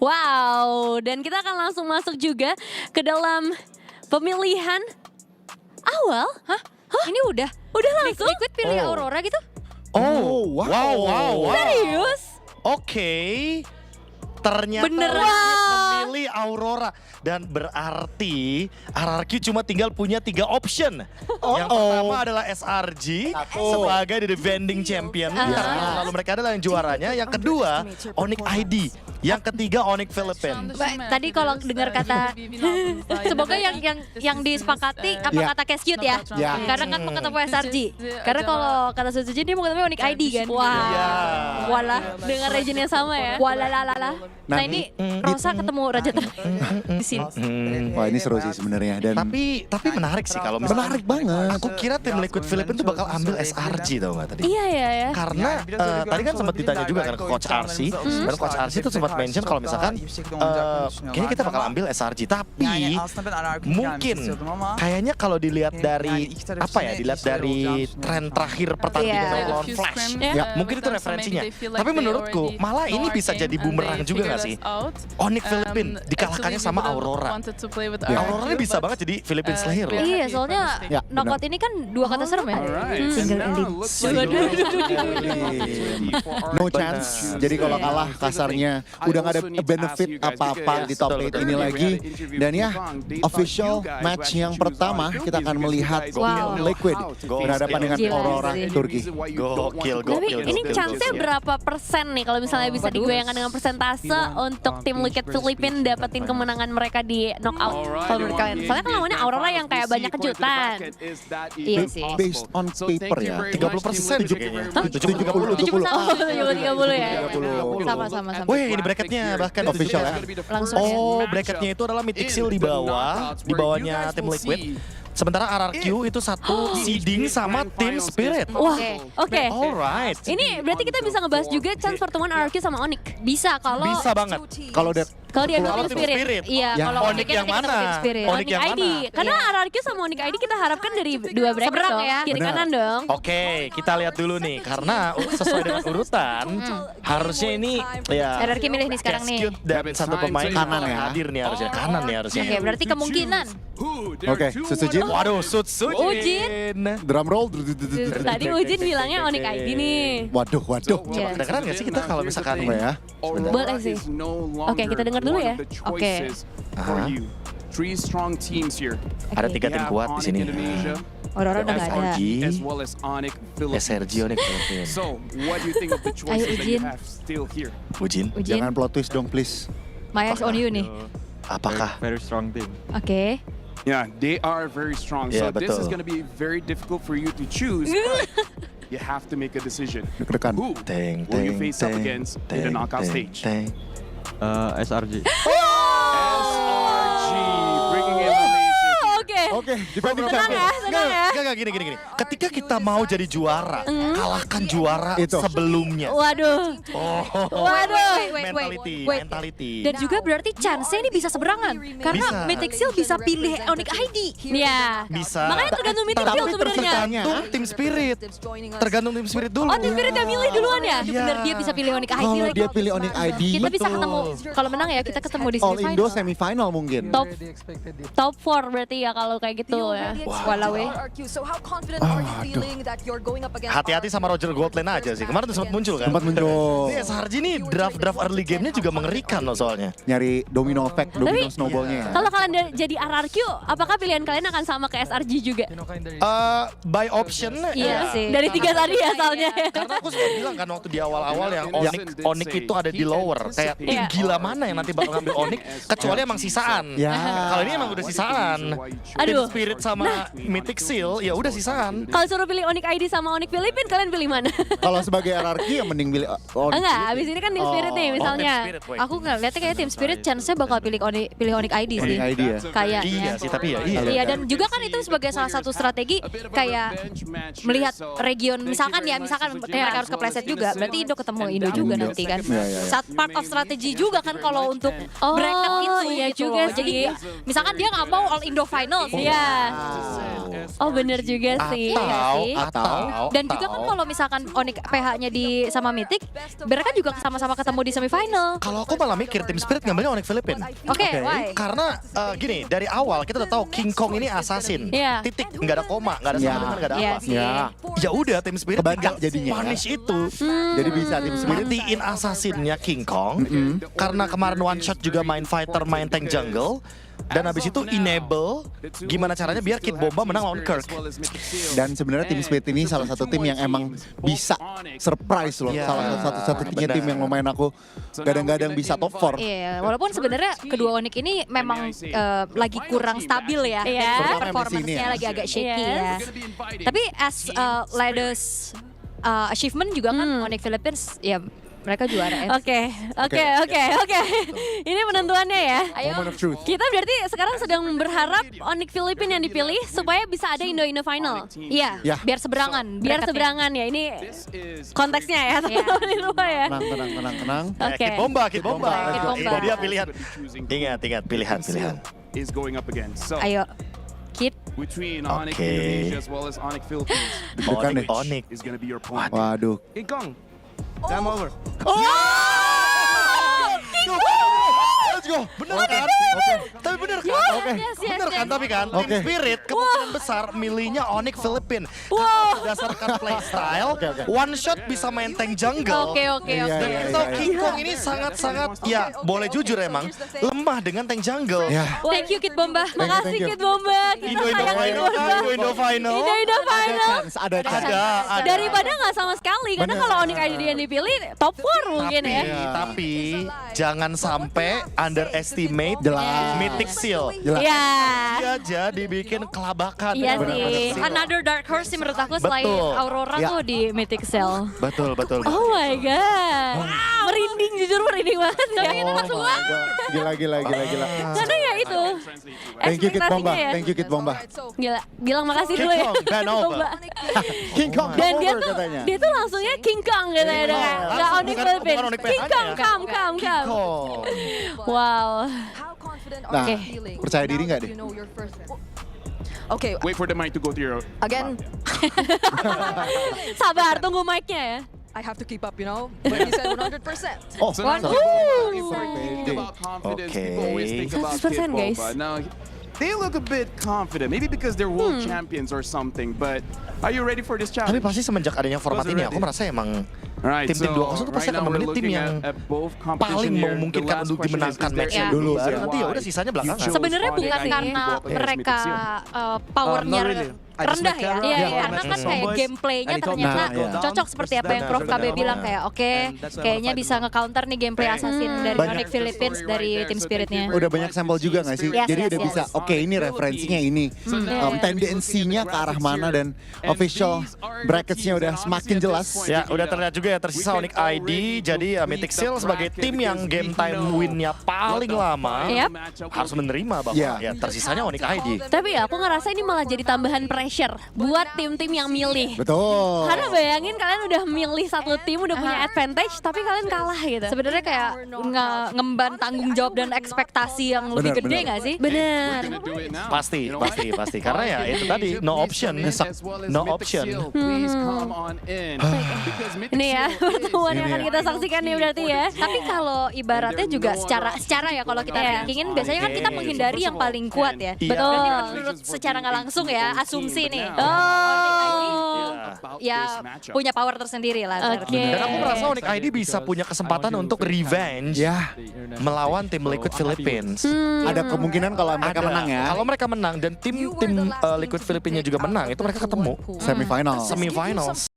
Wow, dan kita akan langsung masuk juga ke dalam pemilihan awal. Hah? Ini udah? Udah langsung? Liquid pilih Aurora gitu? Oh, wow. Serius? Oke. Ternyata Beneran. Liquid memilih Aurora. Dan berarti RRQ cuma tinggal punya 3 option. Yang pertama adalah SRG sebagai the defending champion. Karena lalu mereka adalah yang juaranya. Yang kedua, Onyx ID. Yang ketiga, Onyx Philippines. Tadi kalau dengar kata semoga yang disepakati apa kata Cascute ya. Ya. Karena kan mau ketemu SRG. Karena kalau kata Suzuki dia mau ketemu Onyx ID kan. Wah. Iya. Walah, dengan region yang sama ya. Walalalala. Nah ini Rosa ketemu Raja di sini. Wah ini seru sih sebenarnya dan Tapi menarik sih kalau misalnya. menarik banget. Aku kira tim Liquid Philippines tuh bakal ambil SRG tau gak tadi? Iya ya. Karena tadi kan sempat ditanya juga kan ke Coach RC. Dan Coach RC tuh sempat mention kalau misalkan kayaknya kita bakal ambil SRG. Tapi mungkin kayaknya kalau dilihat dari dilihat dari tren terakhir pertandingan lawan Flash. Mungkin itu referensinya. Tapi menurutku malah ini bisa jadi bumerang juga gak sih? Onyx Philippines dikalahkannya sama Aurora. Aurora ini bisa banget jadi Philippines Slayer loh. Iya soalnya knockout ini kan 2 kata serem ya. Single No chance. Jadi kalau kalah kasarnya udah gak ada benefit apa-apa di top 8 ini lagi. Dan ya official match yang pertama kita akan melihat Liquid berhadapan dengan Aurora Turki. Gokil. Tapi ini chance-nya berapa persen nih kalau misalnya bisa digoyangkan dengan persentase untuk tim Liquid Philippines dapetin kemenangan mereka di knockout kalau menurut kalian? Soalnya kan lawannya Aurora yang kayak banyak kejutan. Iya sih. Based on paper ya 30% kayaknya. 70. Oh, 30 ya. Sama. Wih, ini bracketnya bahkan Official ya. Langsung ya. Oh, bracketnya itu adalah Mythic Seal di bawah, di bawahnya tim Liquid. Sementara RRQ itu satu seeding sama tim Spirit. Wah, oke. Alright. Ini berarti kita bisa ngebahas juga chance pertemuan RRQ sama Onyx. Bisa kalau Bisa banget. Kalau dia Kalau dia Kalau tim tim Spirit. Spirit. Iya, Yang kalau Onyx yang nanti ketemu mana? tim Spirit. Onyx Onyx yang ID. mana? Karena RRQ sama Onyx ID kita harapkan dari dua bracket Seberang dong. ya. Kiri Benar. kanan dong. Oke, kita lihat dulu nih karena sesuai dengan urutan harusnya ini ya RRQ milih nih sekarang nih. Cascute dan satu pemain Kanan ya. hadir nih harusnya kanan nih harusnya. Oke, berarti kemungkinan Oke, Susujin. Waduh, Sutsujin. Ujin. Drum roll. Tadi Ujin bilangnya Onyx ID nih. Waduh. Iya. Kedengeran gak sih kita kalau misalkan Coba ya. Boleh sih. Oke, kita dengar dulu ya. Oke. ada 3 tim kuat di sini. Aurora udah gak ada. SRG Onyx Philippines. Ayo Ujin. Ujin, Ujin. Jangan plot twist dong please. My eyes on you nih. apakah Very strong team. Oke. Yeah, they are very strong. Yeah, So this is betul. going to be very difficult for you to choose, but you have to make a decision. Deg-degan. Who Teng, will you teng, face up teng, against in the teng, knockout teng, stage? teng. SRG. SRG bringing in Malaysia. Oke. Oke, defending Tenang champion. ya, tenang ya. Enggak, gini. Ketika kita mau jadi juara, kalahkan juara Itu. sebelumnya. Waduh. Waduh. Mentality. Dan juga berarti chance-nya ini bisa seberangan. Karena Bisa. Mythic Seal bisa pilih Onyx ID. Iya. Bisa. Makanya tergantung Mythic Tapi Seal sebenarnya. Tergantung tim Spirit. Tergantung tim Spirit dulu. Oh, tim Spirit yang milih duluan ya? Iya. Bener dia bisa pilih Onyx ID Kalau lagi. dia pilih Onyx ID, Kita bisa ketemu, kalau menang ya kita ketemu di All Indo semifinal. semifinal mungkin. Top 4 berarti ya kalau kayak gitu ya. Walau ya. Hati-hati sama Roger Goldlane aja sih. Kemarin tuh sempat muncul kan. Sempat muncul. Ini SRG nih draft early game-nya juga mengerikan loh soalnya. Nyari domino effect, domino snowballnya ya. Kalau kalian jadi RRQ, apakah pilihan kalian akan sama ke SRG juga? By option Iya sih. Dari 3 tadi asalnya. Karena aku sudah bilang kan waktu di awal-awal yang Onyx itu ada di lower. Kayak Iya. gila mana yang nanti bakal ngambil Onyx kecuali emang sisaan. Ya. Kalau ini emang udah sisaan. Aduh. Tim Spirit sama Mythic Seal ya udah sisaan. Kalau suruh pilih Onyx ID sama Onyx Philippines, kalian pilih mana? Kalau sebagai RRQ ya mending pilih Onyx. Enggak, abis ini kan Tim Spirit nih misalnya. Tim Spirit, boy. Aku ngeliatnya kayak Team Spirit chance-nya bakal pilih Onyx ID sih. Onyx ID ya. Kayak Iya sih tapi ya iya. Iya, dan juga kan itu sebagai salah satu strategi kayak melihat region misalkan mereka harus kepleset juga, berarti Indo ketemu Indo juga Indo. nanti kan. Iya, iya. Saat part of strategi juga kan kalau untuk bracket itu iya gitu. juga sih. Jadi misalkan dia nggak mau All Indo Finals, Iya. Oh bener juga sih. Atau Dan juga kan kalau misalkan Onyx PH-nya di sama Mythic, mereka juga sama-sama ketemu di semifinal. kalau aku malah mikir tim Spirit ngambilnya Onyx Philippines. Oke, why? Karena gini, dari awal kita udah tahu King Kong ini assassin. Iya. Titik, nggak ada koma, nggak ada Iya. sambungan, nggak ada Iya apa. sih. Ya, Ya udah tim Spirit Kebaca tinggal jadinya ya. punish itu. jadi bisa tim Spirit. Matiin assassinnya King Kong. Karena kemarin one shot juga main fighter, main tank jungle. Dan habis itu enable gimana caranya biar Kid Bomba menang lawan Kirk. Dan sebenarnya tim Spirit ini salah satu tim yang emang bisa surprise loh. Iya. Salah satu-satunya tim yang lumayan aku gadang-gadang bisa top 4. Iya, walaupun sebenarnya kedua Onyx ini memang lagi kurang stabil ya. Iya. Dan Terutama performance-nya MSC ini ya. lagi agak shaky Yes. ya. Tapi as latest achievement juga kan Onyx Philippines ya mereka juara. Oke. Ini penentuannya ya. Moment of truth. Kita berarti sekarang sedang berharap Onyx Philippines yang dipilih supaya bisa ada Indo-Indo final. Iya, Ya. biar seberangan. Biar bracketnya. seberangan ya. Ini konteksnya ya teman-teman di rumah ya. Tenang. Oke. Kid Bomba, Kid Bomba. Kid Bomba. Itu dia pilihan. Ingat pilihan. Is going up again. So Ayo, Kid. between Onyx Okay. Indonesia as well as Onyx Philippines Deg-degan deh. Onyx. is going to be your point. Waduh. King Kong. Time over. Let's go. Bener kan? Tapi bener kan? Bener kan tapi kan? Tim Oke. Spirit kemungkinan besar milihnya Onyx Philippines. Wow. Berdasarkan playstyle, one shot bisa main tank jungle. Oke. Iya, Dan iya, kita tahu iya. King Kong ini sangat-sangat, ya boleh jujur emang, lemah dengan tank jungle. Ya. Thank you Kid Bomba. Makasih thank you. Kid Bomba. Kita Indo-Indo sayang Kid final. Bomba. Indo-Indo final. Indo-Indo Ada final. chance, ada chance. Ada. Daripada nggak sama sekali. Karena Bener. kalau Onyx ID yang dipilih top 4 mungkin ya. Tapi jangan sampai underestimate Jelas. Mythic Seal. Jelas. Iya. Dia jadi bikin kelabakan. Iya dengan Mythic sih. Seal. Another dark horse sih menurut aku selain Betul. Aurora Ya. tuh di Mythic Cell. Betul. Oh my god. Merinding jujur merinding banget ya. Kita langsung Oh my God. Gila. Karena ya itu. Thank you Kid Bomba. ekspektasinya ya. Thank you Kid Bomba. Gila, bilang makasih King dulu ya. Kong, band over. Bomba. King Kong Dan come dia over tuh katanya. dia tuh langsungnya King Kong katanya dengan nggak langsung, Onyx bukan Philippines. Onyx King PH-nya Kong, ya. come. Kong. Wow. Nah, Oke. percaya diri nggak deh? Okay, Wait for the mic to go to your... again, Sabar, tunggu mic-nya ya. I have to keep up, you know. But he said 100%. Oh, So now, sorry. if we're thinking about confidence, Okay. people always think about Kid 100% guys. Bomba. Now, they look a bit confident, maybe because they're world champions or something, but are you ready for this Tapi challenge? pasti semenjak adanya format ini, aku merasa emang Alright, tim-tim 2-0 tuh pasti akan memilih tim yang paling memungkinkan untuk dimenangkan match-nya Dulu dulu. sih. Nanti ya udah sisanya belakangan. Sebenarnya Why bukan they karena go up against mereka Mythic Seal? powernya Not really. I just rendah met ya. Carol. Iya, Karena kan Some kayak boys, gameplaynya and he told me, ternyata "Nah, iya. cocok seperti apa yang Prof KB bilang kayak oke, And that's why I kayaknya wanna bisa fight nge-counter nih gameplay assassin dari Banyak- Onyx Philippines dari tim Spiritnya. Udah banyak sampel juga nggak sih? Yes, Jadi yes, udah yes. bisa, oke ini referensinya ini. Tendensinya ke arah mana dan official bracketsnya udah semakin jelas. Ya, udah terlihat juga ya tersisa Onyx ID. Jadi ya Mythic Seal sebagai tim yang game time win-nya paling lama Yap. harus menerima bahwa Ya. ya tersisanya Onyx ID. Tapi ya aku ngerasa ini malah jadi tambahan pressure buat tim-tim yang milih. Betul. Karena bayangin kalian udah milih satu tim, udah punya advantage, tapi kalian kalah gitu. Sebenarnya kayak ngemban tanggung jawab dan ekspektasi yang lebih Benar, gede benar. nggak sih? Bener. Pasti. Karena ya itu tadi no option. No option. Ini ya pertemuan yang akan kita saksikan nih berarti ya. Tapi kalau ibaratnya juga secara ya kalau kita rankingin biasanya kan kita menghindari yang paling kuat ya. Iya. Betul. Berarti menurut secara nggak langsung ya asumsi nih. Oh. Ya punya power tersendiri lah. Oke. Dan aku merasa Onyx ID bisa punya kesempatan untuk revenge Ya, melawan tim Liquid Philippines. ada kemungkinan kalau mereka Ada. menang ya. Kalau mereka menang dan tim Liquid Philippines juga menang, itu mereka ketemu Semifinal. semifinals.